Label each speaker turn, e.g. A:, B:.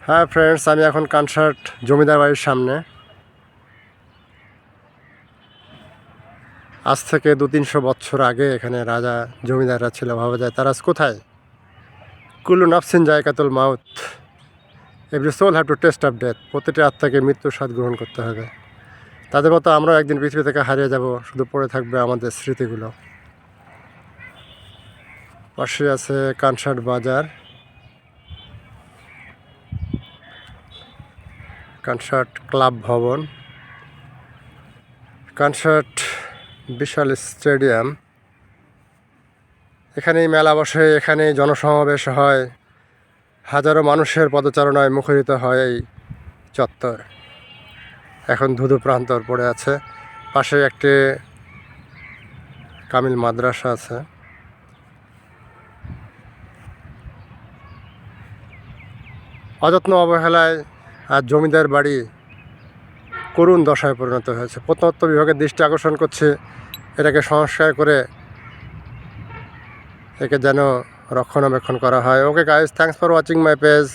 A: হ্যাঁ ফ্রেন্ডস, আমি এখন কানসার্ট জমিদার বাড়ির সামনে। আজ থেকে 200-300 বছর আগে এখানে রাজা জমিদাররা ছিল। ভাবা যায় তারা আজ কোথায়। কুল্লু নাফসিন জায়কাতুল মাউত, every soul have to test of death. প্রতিটি আত্মাকে মৃত্যুর স্বাদ গ্রহণ করতে হবে। তাদের মতো আমরাও একদিন পৃথিবী থেকে হারিয়ে যাব, শুধু পড়ে থাকবে আমাদের স্মৃতিগুলো। পাশে আছে কানসার্ট বাজার, কানসার্ট ক্লাব ভবন, কানসার্ট বিশাল স্টেডিয়াম। এখানেই মেলা বসে, এখানেই জনসমাবেশ হয়, হাজারো মানুষের পদচারণায় মুখরিত হয় এই চত্বর। এখন ধুধু প্রান্তর পড়ে আছে। পাশে একটি কামিল মাদ্রাসা আছে। অযত্ন অবহেলায় আর জমিদার বাড়ি করুণ দশায় পরিণত হয়েছে। প্রত্নতত্ত্ব বিভাগের দৃষ্টি আকর্ষণ করছে, এটাকে সংস্কার করে একে যেন রক্ষণাবেক্ষণ করা হয়। Okay guys, thanks for watching my page.